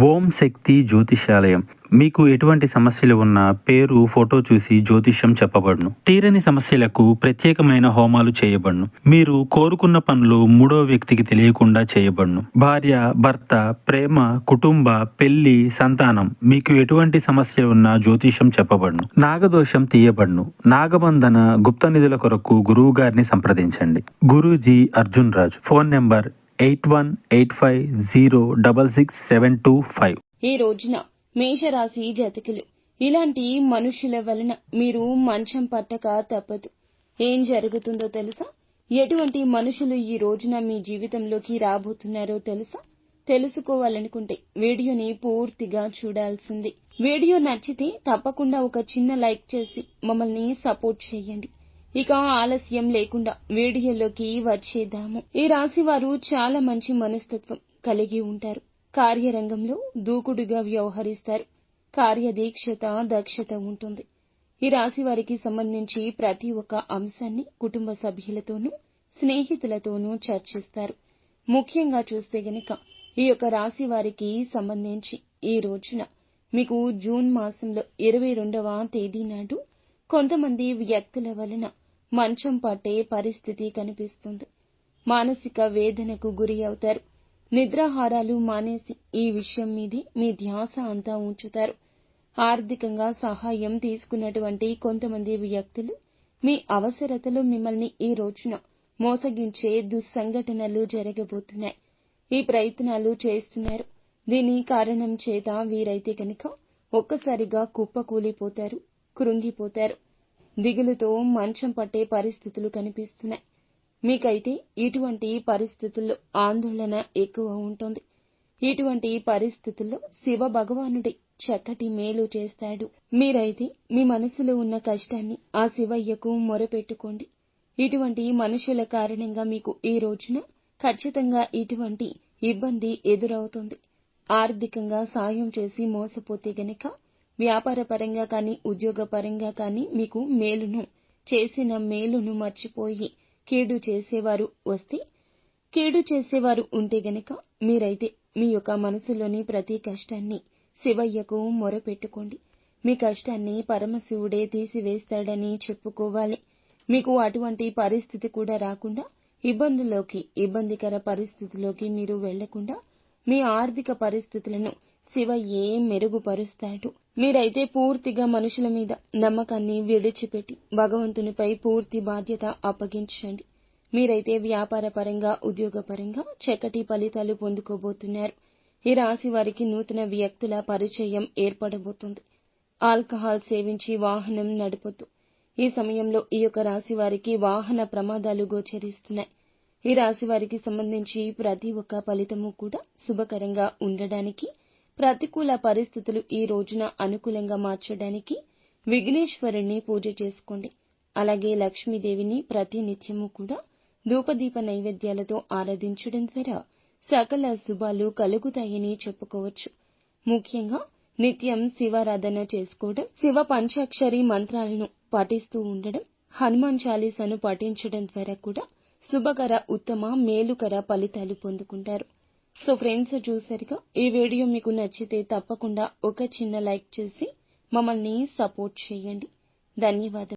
ఓం శక్తి జ్యోతిషాలయం. మీకు ఎటువంటి సమస్యలు ఉన్నా పేరు, ఫోటో చూసి జ్యోతిష్యం చెప్పబడును. తీరని సమస్యలకు ప్రత్యేకమైన హోమాలు చేయబడును. మీరు కోరుకున్న పనులు మూడో వ్యక్తికి తెలియకుండా చేయబడును. భార్య, భర్త, ప్రేమ, కుటుంబ, పెళ్లి, సంతానం, మీకు ఎటువంటి సమస్యలు ఉన్నా జ్యోతిష్యం చెప్పబడును. నాగదోషం తీయబడును. నాగబంధన, గుప్త నిధుల కొరకు గురువు గారిని సంప్రదించండి. గురూజీ అర్జున్ రాజ్. Phone number 8185066725. ఈ రోజున మేషరాశి జాతకులు, ఇలాంటి మనుషుల వలన మీరు మంచం పట్టక తప్పదు. ఏం జరుగుతుందో తెలుసా? ఎటువంటి మనుషులు ఈ రోజున మీ జీవితంలోకి రాబోతున్నారో తెలుసా? తెలుసుకోవాలనుకుంటే వీడియోని పూర్తిగా చూడాల్సింది. వీడియో నచ్చితే తప్పకుండా ఒక చిన్న లైక్ చేసి మమ్మల్ని సపోర్ట్ చేయండి. ఇక ఆలస్యం లేకుండా వీడియోలోకి వచ్చేద్దాము. ఈ రాశి వారు చాలా మంచి మనస్తత్వం కలిగి ఉంటారు. కార్యరంగంలో దూకుడుగా వ్యవహరిస్తారు. కార్యదీక్షత, దక్షత ఉంటుంది. ఈ రాశి వారికి సంబంధించి ప్రతి ఒక్క అంశాన్ని కుటుంబ సభ్యులతోనూ, స్నేహితులతోనూ చర్చిస్తారు. ముఖ్యంగా చూస్తే గనక ఈ యొక్క రాశి వారికి సంబంధించి ఈ రోజున మీకు జూన్ మాసంలో 22వ తేదీ నాడు కొంతమంది వ్యక్తుల వలన మంచం పట్టే పరిస్థితి కనిపిస్తుంది. మానసిక వేదనకు గురి అవుతారు. నిద్రాహారాలు మానేసి ఈ విషయం మీదే మీ ధ్యాస అంతా ఉంచుతారు. ఆర్థికంగా సహాయం తీసుకున్నటువంటి కొంతమంది వ్యక్తులు మీ అవసరతలో మిమ్మల్ని ఈ రోజున మోసగించే దుస్సంఘటనలు జరగబోతున్నాయి. ఈ ప్రయత్నాలు చేస్తున్నారు. దీని కారణం చేత వీరైతే కనుక ఒక్కసారిగా కుప్పకూలిపోతారు, కృంగిపోతారు. దిగులుతో మంచం పట్టే పరిస్థితులు కనిపిస్తున్నాయి. మీకైతే ఇటువంటి పరిస్థితుల్లో ఆందోళన ఎక్కువ ఉంటుంది. ఇటువంటి పరిస్థితుల్లో శివ భగవానుడే చక్కటి మేలు చేస్తాడు. మీరైతే మీ మనసులో ఉన్న కష్టాన్ని ఆ శివయ్యకు మొరపెట్టుకోండి. ఇటువంటి మనుషుల కారణంగా మీకు ఈ రోజున ఖచ్చితంగా ఇటువంటి ఇబ్బంది ఎదురవుతుంది. ఆర్థికంగా సాయం చేసి మోసపోతే గనక వ్యాపార పరంగా కానీ, ఉద్యోగ పరంగా కానీ మీకు మేలును చేసిన మేలును మర్చిపోయి కీడు చేసేవారు ఉంటే గనక మీరైతే మీ యొక్క మనసులోని ప్రతి కష్టాన్ని శివయ్యకు మొరపెట్టుకోండి. మీ కష్టాన్ని పరమశివుడే తీసివేస్తాడని చెప్పుకోవాలి. మీకు అటువంటి పరిస్థితి కూడా రాకుండా, ఇబ్బందికర పరిస్థితిలోకి మీరు వెళ్లకుండా మీ ఆర్థిక పరిస్థితులను శివయ్యే మెరుగుపరుస్తాడు. మీరైతే పూర్తిగా మనుషుల మీద నమ్మకాన్ని విడిచిపెట్టి భగవంతునిపై పూర్తి బాధ్యత అప్పగించండి. మీరైతే వ్యాపార పరంగా, ఉద్యోగ పరంగా చక్కటి ఫలితాలు పొందుకోబోతున్నారు. ఈ రాశి వారికి నూతన వ్యక్తుల పరిచయం ఏర్పడబోతుంది. ఆల్కహాల్ సేవించి వాహనం నడపొద్దు. ఈ సమయంలో ఈ యొక్క రాశి వారికి వాహన ప్రమాదాలు గోచరిస్తున్నాయి. ఈ రాశి వారికి సంబంధించి ప్రతి ఒక్క ఫలితము కూడా శుభకరంగా ఉండడానికి, ప్రతికూల పరిస్థితులు ఈ రోజున అనుకూలంగా మార్చడానికి విఘ్నేశ్వరుణ్ణి పూజ చేసుకోండి. అలాగే లక్ష్మీదేవిని ప్రతి నిత్యము కూడా ధూపదీప నైవేద్యాలతో ఆరాధించడం ద్వారా సకల శుభాలు కలుగుతాయని చెప్పుకోవచ్చు. ముఖ్యంగా నిత్యం శివారాధన చేసుకోవడం, శివ పంచాక్షరి మంత్రాలను పఠిస్తూ ఉండడం, హనుమాన్ చాలీసాను పఠించడం ద్వారా కూడా శుభకర, ఉత్తమ, మేలుకర ఫలితాలు పొందుకుంటారు. సో ఫ్రెండ్స్, చూసారుగా, ఈ వీడియో మీకు నచ్చితే తప్పకుండా ఒక చిన్న లైక్ చేసి మమ్మల్ని సపోర్ట్ చేయండి. ధన్యవాదాలు.